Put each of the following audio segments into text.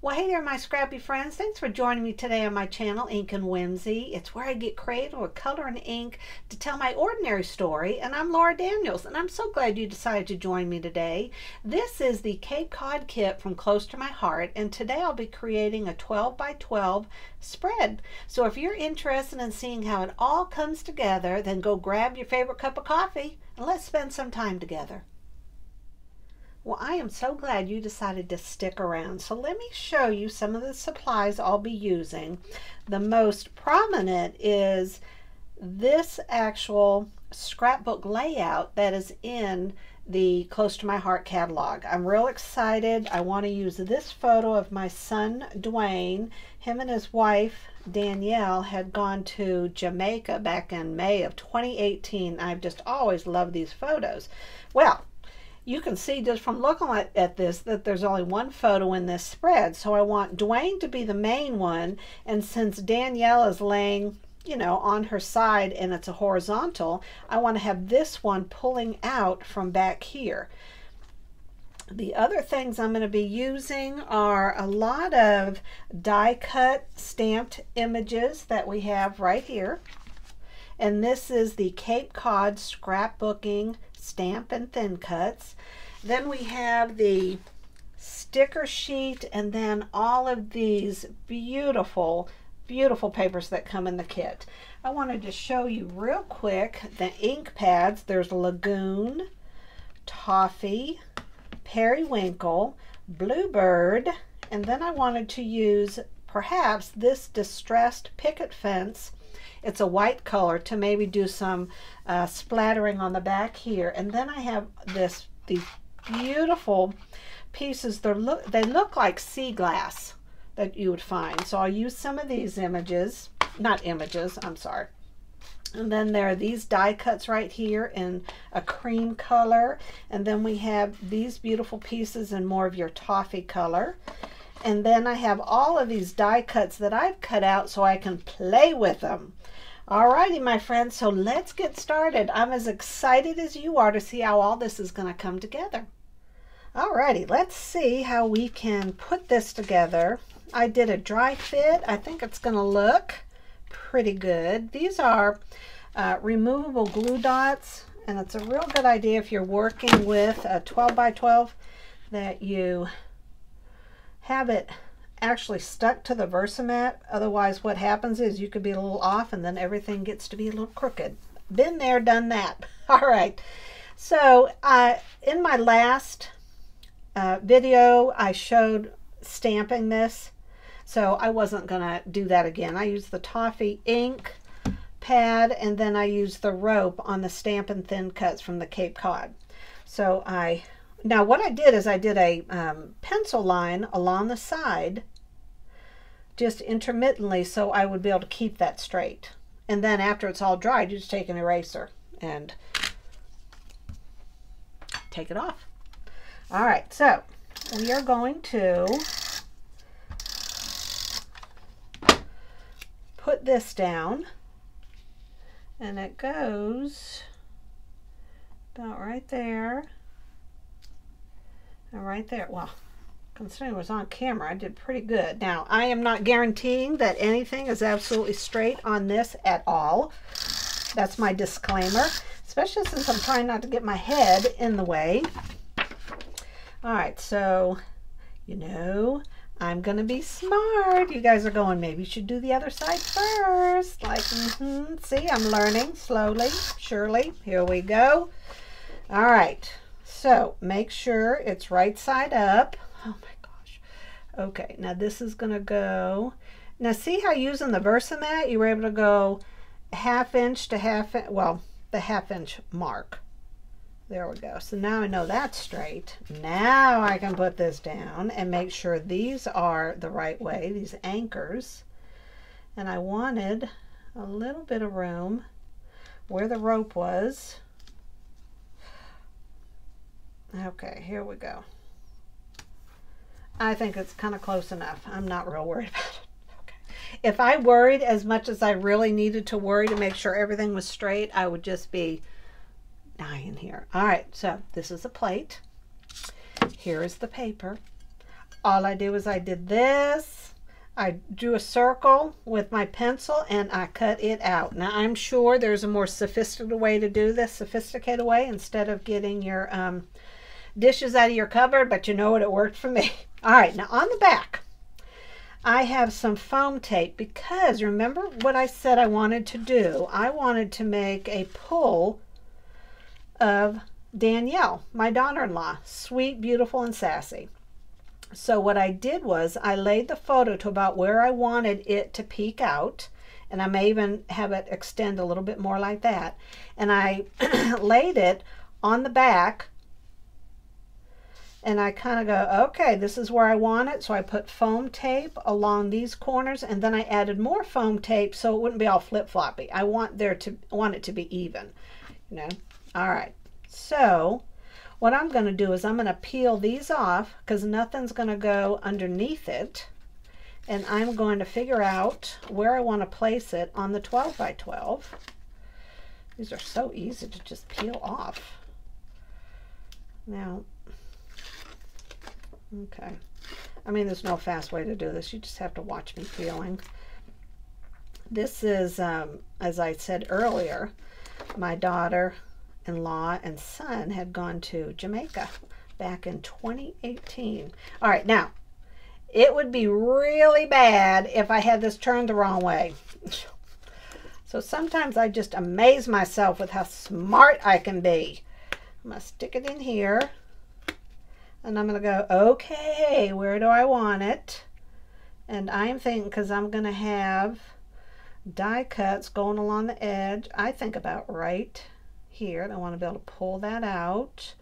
Well, hey there, my scrappy friends. Thanks for joining me today on my channel, Ink and Whimsy. It's where I get creative with color and ink to tell my ordinary story. And I'm Laura Daniels, and I'm so glad you decided to join me today. This is the Cape Cod kit from Close to My Heart, and today I'll be creating a 12 by 12 spread. So if you're interested in seeing how it all comes together, then go grab your favorite cup of coffee and let's spend some time together. Well, I am so glad you decided to stick around. So let me show you some of the supplies I'll be using. The most prominent is this actual scrapbook layout that is in the Close to My Heart catalog. I'm real excited. I want to use this photo of my son, Dwayne. Him and his wife, Danielle, had gone to Jamaica back in May of 2018. I've just always loved these photos. Well, you can see just from looking at this that there's only one photo in this spread. So I want Dwayne to be the main one. And since Danielle is laying, on her side and it's a horizontal, I want to have this one pulling out from back here. The other things I'm going to be using are a lot of die cut stamped images that we have right here. And this is the Cape Cod scrapbooking stamp and thin cuts. Then we have the sticker sheet, and then all of these beautiful papers that come in the kit. I wanted to show you real quick the ink pads. There's Lagoon, Toffee, Periwinkle, Bluebird, and then I wanted to use perhaps this distressed picket fence. It's a white color to maybe do some splattering on the back here. And then I have these beautiful pieces. They look like sea glass that you would find. So I'll use some of these images, not images, I'm sorry. And then there are these die cuts right here in a cream color. And then we have these beautiful pieces in more of your toffee color. And then I have all of these die cuts that I've cut out so I can play with them. Alrighty, my friends, so let's get started. I'm as excited as you are to see how all this is going to come together. Alrighty, let's see how we can put this together. I did a dry fit. I think it's going to look pretty good. These are removable glue dots, and it's a real good idea if you're working with a 12 by 12 that you have it actually stuck to the Versamat. Otherwise what happens is you could be a little off and then everything gets to be a little crooked. Been there, done that. All right, so in my last video I showed stamping this, so I wasn't gonna do that again. I used the toffee ink pad and then I used the rope on the stamp and thin cuts from the Cape Cod. So now what I did is I did a pencil line along the side just intermittently so I would be able to keep that straight. And then after it's all dried, you just take an eraser and take it off. All right, so we are going to put this down, and it goes about right there. And right there. Well, considering it was on camera, I did pretty good. Now, I am not guaranteeing that anything is absolutely straight on this at all. That's my disclaimer, especially since I'm trying not to get my head in the way. All right, so, I'm going to be smart. You guys are going, maybe you should do the other side first. Like, see, I'm learning slowly, surely. Here we go. All right. So make sure it's right side up. Oh my gosh. Okay, now this is going to go. Now see how using the Versamat, you were able to go ½ inch to the ½ inch mark. There we go. So now I know that's straight. Now I can put this down and make sure these are the right way, these anchors. And I wanted a little bit of room where the rope was. Okay, here we go. I think it's kind of close enough. I'm not real worried about it. Okay. If I worried as much as I really needed to worry to make sure everything was straight, I would just be dying here. All right, so this is a plate. Here is the paper. all I did was I did this. I drew a circle with my pencil and I cut it out. Now I'm sure there's a more sophisticated way to do this, instead of getting your dishes out of your cupboard, but you know what, it worked for me. All right, now on the back, I have some foam tape because remember what I said I wanted to do? I wanted to make a pull of Danielle, my daughter-in-law, sweet, beautiful, and sassy. So what I did was I laid the photo to about where I wanted it to peek out, and I may even have it extend a little bit more like that. And I laid it on the back, and I kind of go, okay, this is where I want it. So I put foam tape along these corners, and then I added more foam tape so it wouldn't be all flip-floppy. I want it to be even, you know. All right. So what I'm going to do is I'm going to peel these off because nothing's going to go underneath it. And I'm going to figure out where I want to place it on the 12 by 12. These are so easy to just peel off. Now, okay. I mean, there's no fast way to do this. You just have to watch me peeling. This is, as I said earlier, my daughter-in-law and son had gone to Jamaica back in 2018. All right, now, it would be really bad if I had this turned the wrong way. So sometimes I just amaze myself with how smart I can be. I'm going to stick it in here. And I'm going to go, okay, where do I want it? And I'm thinking, because I'm going to have die cuts going along the edge, I think about right here. And I want to be able to pull that out.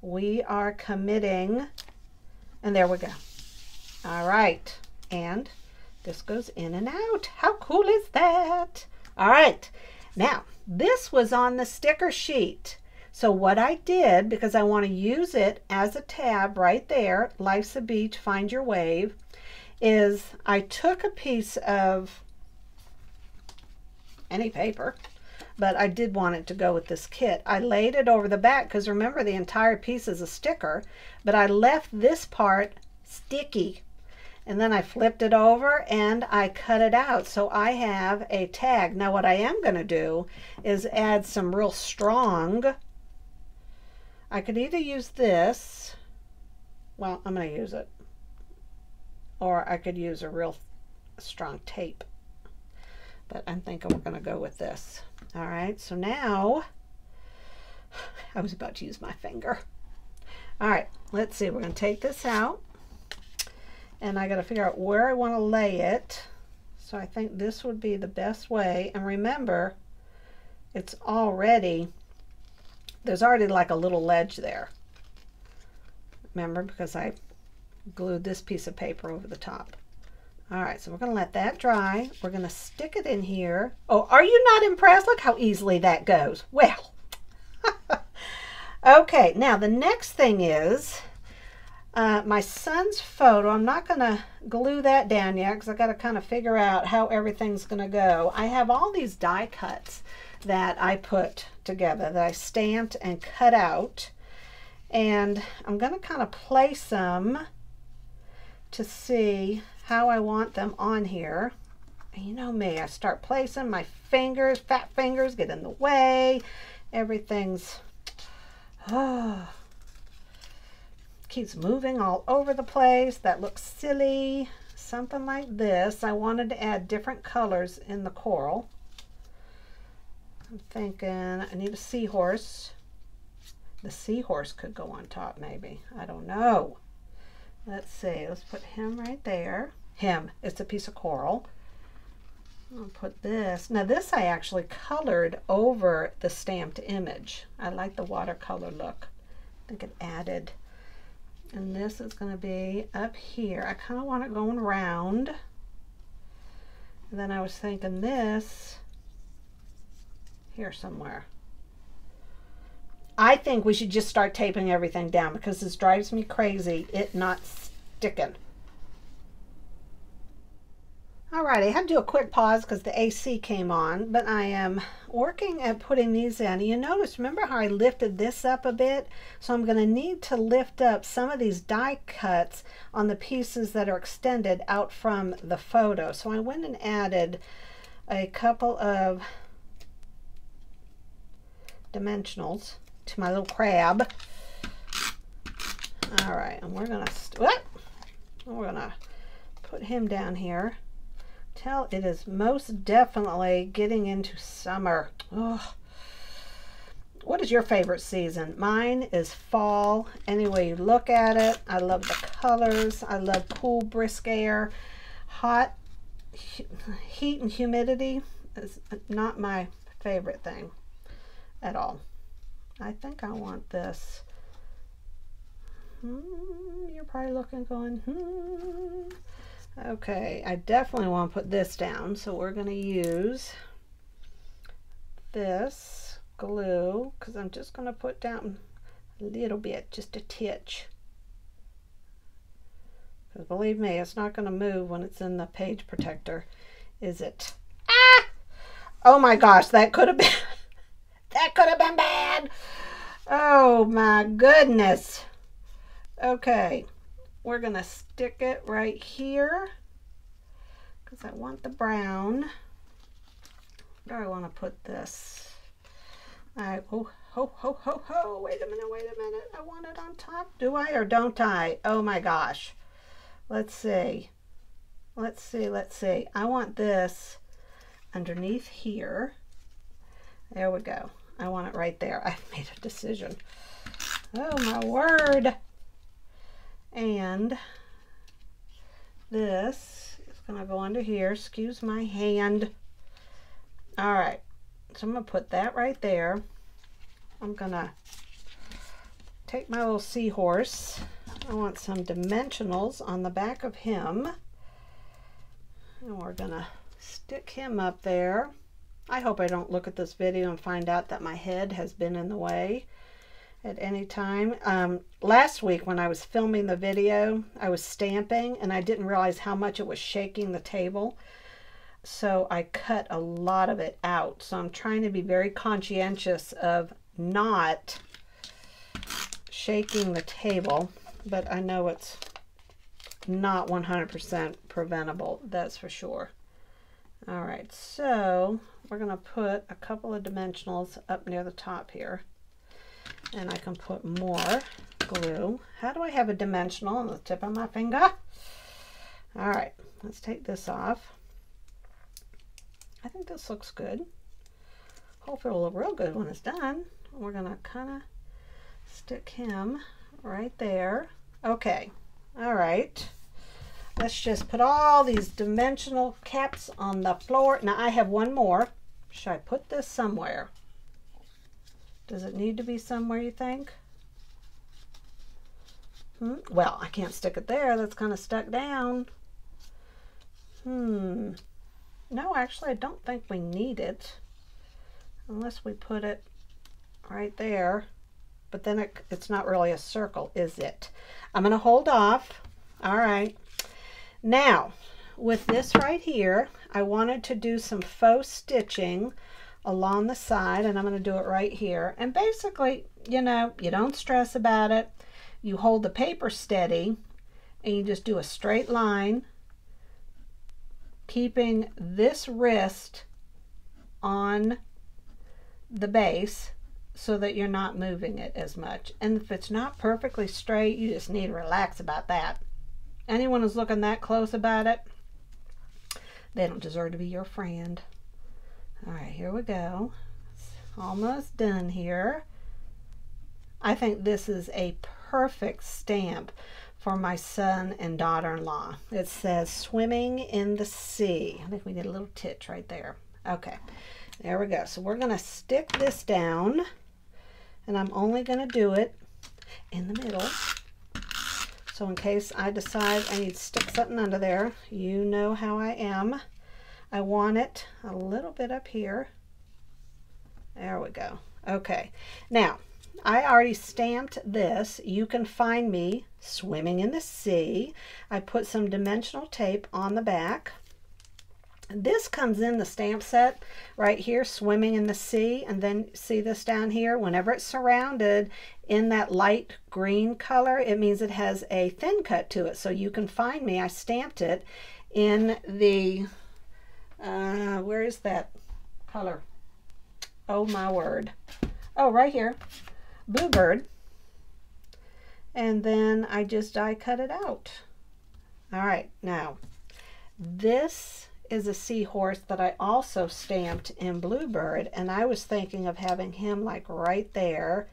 We are committing. And there we go. All right. And this goes in and out. How cool is that? All right. Now, this was on the sticker sheet. So what I did, because I want to use it as a tab right there, Life's a Beach, Find Your Wave, is I took a piece of any paper, but I did want it to go with this kit. I laid it over the back because remember the entire piece is a sticker, but I left this part sticky. And then I flipped it over and I cut it out. So I have a tag. Now what I am going to do is add some real strong. I could either use this. Well, I'm going to use it. Or I could use a real strong tape. But I'm thinking we're going to go with this. All right. So now I was about to use my finger. All right. Let's see. We're going to take this out. And I got to figure out where I want to lay it. So I think this would be the best way. And remember, it's already, there's already like a little ledge there. Remember, because I glued this piece of paper over the top. All right, so we're going to let that dry. We're going to stick it in here. Oh, are you not impressed? Look how easily that goes. Well, okay, now the next thing is, my son's photo. I'm not going to glue that down yet because I got to kind of figure out how everything's going to go. I have all these die cuts that I put together that I stamped and cut out. And I'm going to kind of place them to see how I want them on here. And you know me, I start placing, my fingers, fat fingers get in the way. Everything's... keeps moving all over the place. That looks silly. Something like this. I wanted to add different colors in the coral. I'm thinking I need a seahorse. The seahorse could go on top maybe. I don't know. Let's see. Let's put him right there. Him. It's a piece of coral. I'll put this. Now this I actually colored over the stamped image. I like the watercolor look. I think it added. And this is going to be up here. I kind of want it going round. And then I was thinking this here somewhere. I think we should just start taping everything down because this drives me crazy, it not sticking. Alright, I had to do a quick pause because the AC came on, but I am working at putting these in. You notice, remember how I lifted this up a bit? So I'm going to need to lift up some of these die cuts on the pieces that are extended out from the photo. So I went and added a couple of dimensionals to my little crab. Alright, and we're going to put him down here. It is most definitely getting into summer. Oh, what is your favorite season? Mine is fall. Any way you look at it. I love the colors. I love cool, brisk air. Hot heat and humidity is not my favorite thing at all. I think I want this. You're probably looking, going, Okay, I definitely want to put this down, so we're going to use this glue, because I'm just going to put down a little bit, just a titch. Because believe me, it's not going to move when it's in the page protector, is it? Ah! Oh my gosh, that could have been, that could have been bad. Oh my goodness. Okay. We're going to stick it right here because I want the brown. Where do I want to put this? Wait a minute. I want it on top. Do I or don't I? Oh my gosh. Let's see. I want this underneath here. There we go. I want it right there. I've made a decision. Oh my word. And this is going to go under here. Excuse my hand. All right. So I'm going to put that right there. I'm going to take my little seahorse. I want some dimensionals on the back of him. And we're going to stick him up there. I hope I don't look at this video and find out that my head has been in the way at any time. Last week when I was filming the video, I was stamping and I didn't realize how much it was shaking the table. So I cut a lot of it out. So I'm trying to be very conscientious of not shaking the table, but I know it's not 100% preventable, that's for sure. All right, so we're going to put a couple of dimensionals up near the top here. And I can put more glue. How do I have a dimensional on the tip of my finger? All right, let's take this off. I think this looks good. Hopefully it'll look real good when it's done. We're going to kind of stick him right there. Okay, all right. Let's just put all these dimensional caps on the floor. Now I have one more. Should I put this somewhere? Does it need to be somewhere, you think? Well, I can't stick it there. That's kind of stuck down. No, actually, I don't think we need it. Unless we put it right there. But then it's not really a circle, is it? I'm going to hold off. All right. Now, with this right here, I wanted to do some faux stitching along the side, and I'm going to do it right here. And basically, you know, you don't stress about it. You hold the paper steady and you just do a straight line, keeping this wrist on the base so that you're not moving it as much. And if it's not perfectly straight, you just need to relax about that. Anyone who's looking that close about it, they don't deserve to be your friend. All right, here we go. It's almost done here. I think this is a perfect stamp for my son and daughter-in-law. It says swimming in the sea. I think we need a little titch right there. Okay, there we go. So we're going to stick this down, and I'm only going to do it in the middle. So in case I decide I need to stick something under there, you know how I am. I want it a little bit up here. There we go. Okay. Now, I already stamped this. You can find me swimming in the sea. I put some dimensional tape on the back. This comes in the stamp set right here, Swimming in the Sea, and then see this down here? Whenever it's surrounded in that light green color, it means it has a thin cut to it. So you can find me, I stamped it in the, where is that color? Oh my word. Oh, right here, Bluebird. And then I just die cut it out. All right, now this is a seahorse that I also stamped in Bluebird, and I was thinking of having him like right there,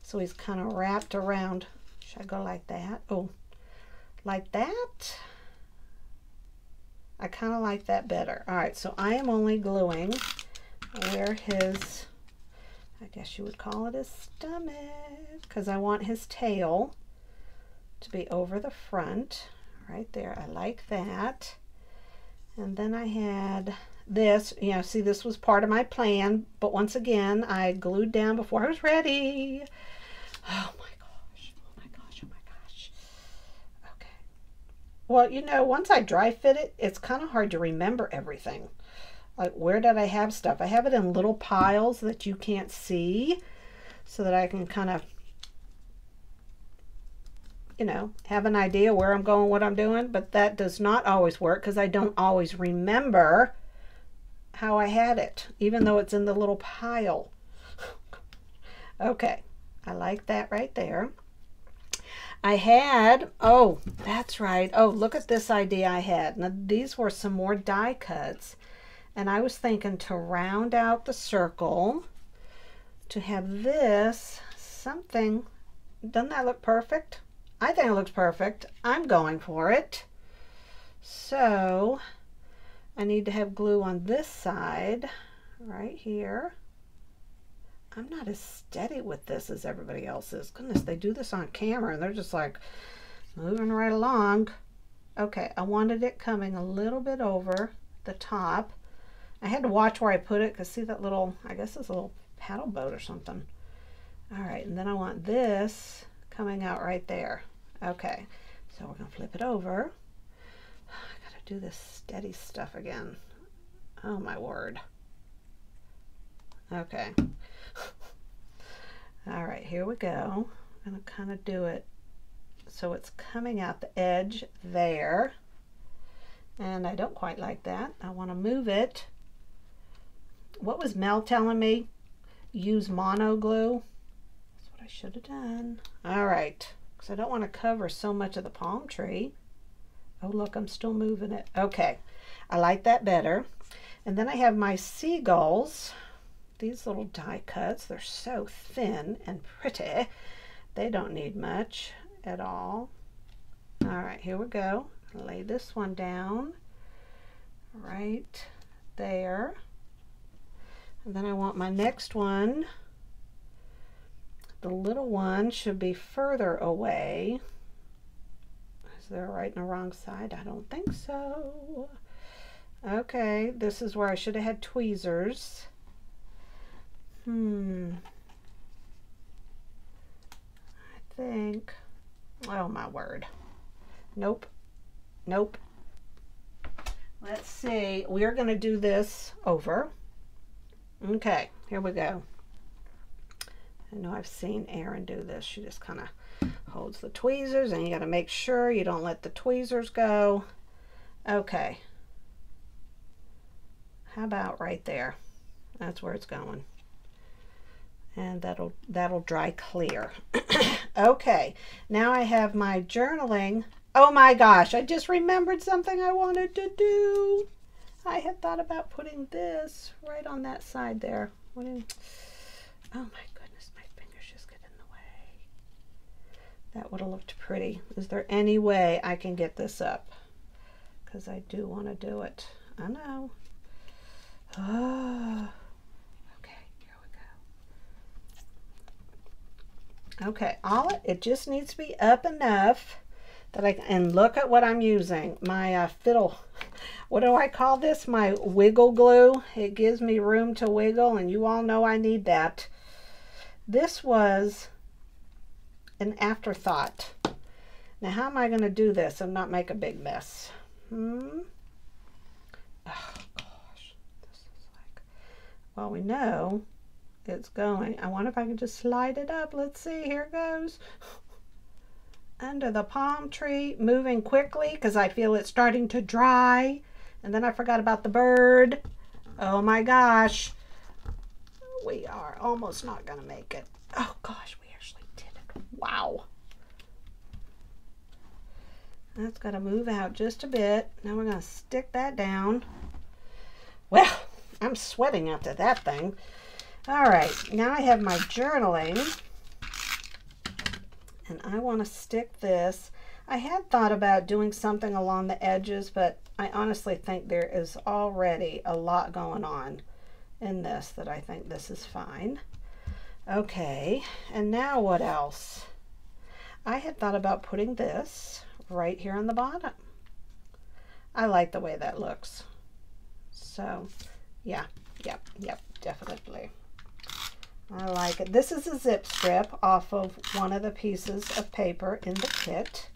so he's kind of wrapped around. Should I go like that? Oh, like that? I kind of like that better. All right, so I am only gluing where his, I guess you would call it his stomach, because I want his tail to be over the front right there. I like that. And then I had this, you know, see, this was part of my plan, but once again, I glued down before I was ready. Oh my gosh, oh my gosh, oh my gosh. Okay. Well, you know, once I dry fit it, it's kind of hard to remember everything. Like, where did I have stuff? I have it in little piles that you can't see so that I can kind of, you know, have an idea where I'm going, what I'm doing, but that does not always work because I don't always remember how I had it, even though it's in the little pile. Okay, I like that right there. I had, oh, that's right. Oh, look at this idea I had. Now, these were some more die cuts, and I was thinking to round out the circle, to have this something. Doesn't that look perfect? I think it looks perfect. I'm going for it. So I need to have glue on this side right here. I'm not as steady with this as everybody else is. Goodness, they do this on camera and they're just like moving right along. Okay, I wanted it coming a little bit over the top. I had to watch where I put it because see that little, I guess it's a little paddle boat or something. All right, and then I want this coming out right there. Okay, so we're gonna flip it over. I gotta do this steady stuff again. Oh my word. Okay. All right, here we go. I'm gonna kind of do it so it's coming out the edge there. And I don't quite like that. I want to move it. What was Mel telling me? Use mono glue. That's what I should have done. All right. I don't want to cover so much of the palm tree. Oh, look, I'm still moving it. Okay, I like that better. And then I have my seagulls. These little die cuts, they're so thin and pretty. They don't need much at all. All right, here we go. Lay this one down right there. And then I want my next one. The little one should be further away. Is there a right and a wrong side? I don't think so. Okay, this is where I should have had tweezers. I think, oh my word. Nope, nope. Let's see, we're gonna do this over. Okay, here we go. I know I've seen Erin do this. She just kind of holds the tweezers and you got to make sure you don't let the tweezers go. Okay. How about right there? That's where it's going. And that'll dry clear. Okay. Now I have my journaling. Oh my gosh, I just remembered something I wanted to do. I had thought about putting this right on that side there. Oh my goodness, my fingers just get in the way. That would have looked pretty. Is there any way I can get this up? Because I do want to do it. I know. Oh. Okay, here we go. Okay, it just needs to be up enough that I can, and look at what I'm using. My fiddle, what do I call this? My wiggle glue. It gives me room to wiggle, and you all know I need that. This was an afterthought. Now, how am I going to do this and not make a big mess? Oh gosh, this is like, well, we know it's going. I wonder if I can just slide it up. Let's see, here it goes. Under the palm tree, moving quickly because I feel it's starting to dry. And then I forgot about the bird. Oh my gosh. We are almost not going to make it. Oh gosh, we actually did it. Wow. That's got to move out just a bit. Now we're going to stick that down. Well, I'm sweating after that thing. All right, now I have my journaling. And I want to stick this. I had thought about doing something along the edges, but I honestly think there is already a lot going on in this that I think this is fine. Okay, and now what else? I had thought about putting this right here on the bottom. I like the way that looks. So, yeah, yep, definitely. I like it. This is a zip strip off of one of the pieces of paper in the kit.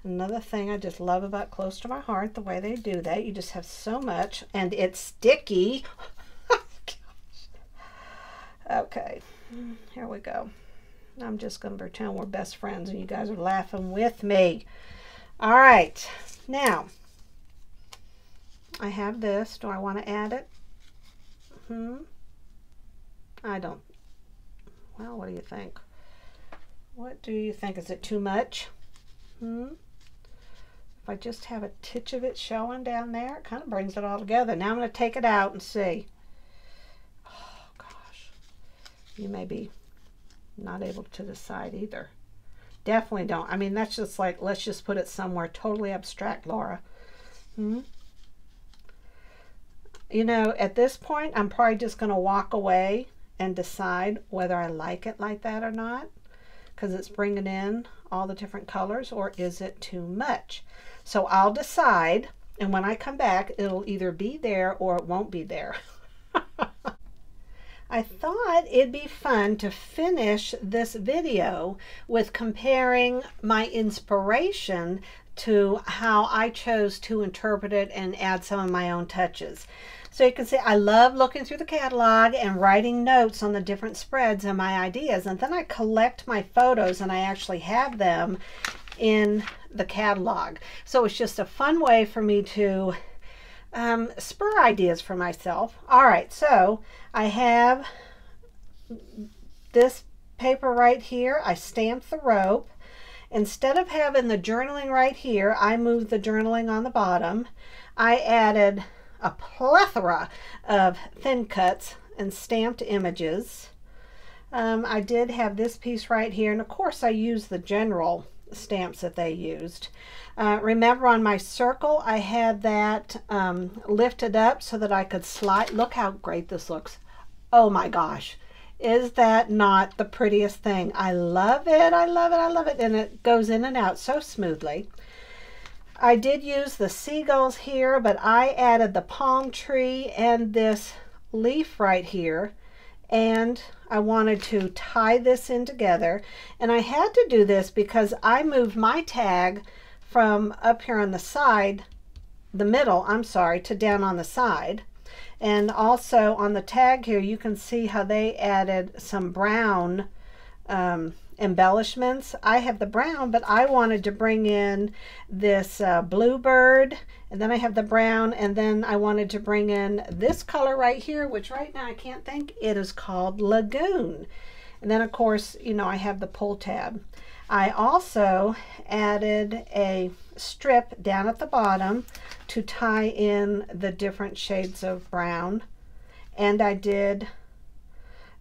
Another thing I just love about Close to My Heart, the way they do that. You just have so much, and it's sticky. Okay, here we go. I'm just going to pretend we're best friends and you guys are laughing with me. All right, now I have this. Do I want to add it? I don't. Well, what do you think? What do you think? Is it too much? If I just have a titch of it showing down there, it kind of brings it all together. Now I'm going to take it out and see. Oh, gosh. You may be not able to decide either. Definitely don't. I mean, that's just like, let's just put it somewhere totally abstract, Laura. You know, at this point, I'm probably just going to walk away and decide whether I like it like that or not, because it's bringing in all the different colors, or is it too much? So I'll decide, and when I come back, it'll either be there or it won't be there. I thought it'd be fun to finish this video with comparing my inspiration to how I chose to interpret it and add some of my own touches. So you can see I love looking through the catalog and writing notes on the different spreads and my ideas, and then I collect my photos and I actually have them in the catalog. So it's just a fun way for me to spur ideas for myself. All right, so I have this paper right here. I stamped the rope. Instead of having the journaling right here, I moved the journaling on the bottom. I added a plethora of thin cuts and stamped images. I did have this piece right here, and of course I used the general stamps that they used. Remember on my circle I had that lifted up so that I could slide. Look how great this looks. Oh my gosh, is that not the prettiest thing? I love it, I love it, I love it, and it goes in and out so smoothly. I did use the seagulls here, but I added the palm tree and this leaf right here, and I wanted to tie this in together. And I had to do this because I moved my tag from up here on the side, the middle, I'm sorry, to down on the side. And also on the tag here, you can see how they added some brown embellishments. I have the brown, but I wanted to bring in this bluebird, and then I have the brown, and then I wanted to bring in this color right here, which right now I can't think. It is called Lagoon. And then of course, you know, I have the pull tab. I also added a strip down at the bottom to tie in the different shades of brown, and I did.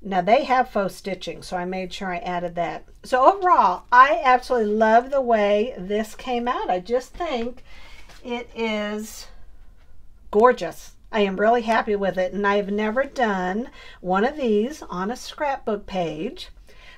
Now they have faux stitching, so I made sure I added that. So overall, I absolutely love the way this came out. I just think it is gorgeous. I am really happy with it, and I've never done one of these on a scrapbook page.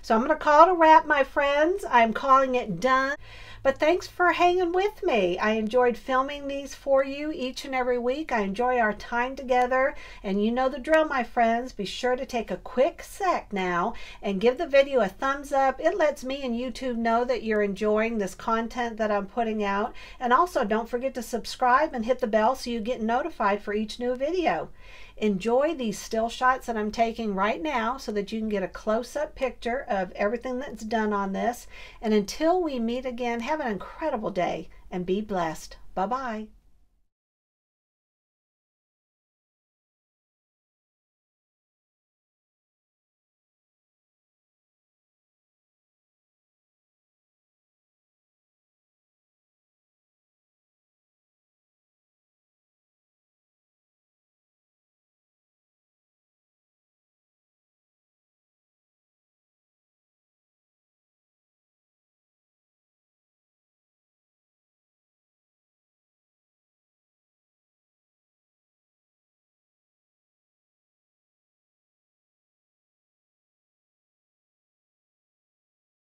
So I'm going to call it a wrap, my friends. I'm calling it done. But thanks for hanging with me. I enjoyed filming these for you each and every week. I enjoy our time together. And you know the drill, my friends. Be sure to take a quick sec now and give the video a thumbs up. It lets me and YouTube know that you're enjoying this content that I'm putting out. And also don't forget to subscribe and hit the bell so you get notified for each new video. Enjoy these still shots that I'm taking right now so that you can get a close-up picture of everything that's done on this. And until we meet again, have an incredible day and be blessed. Bye-bye.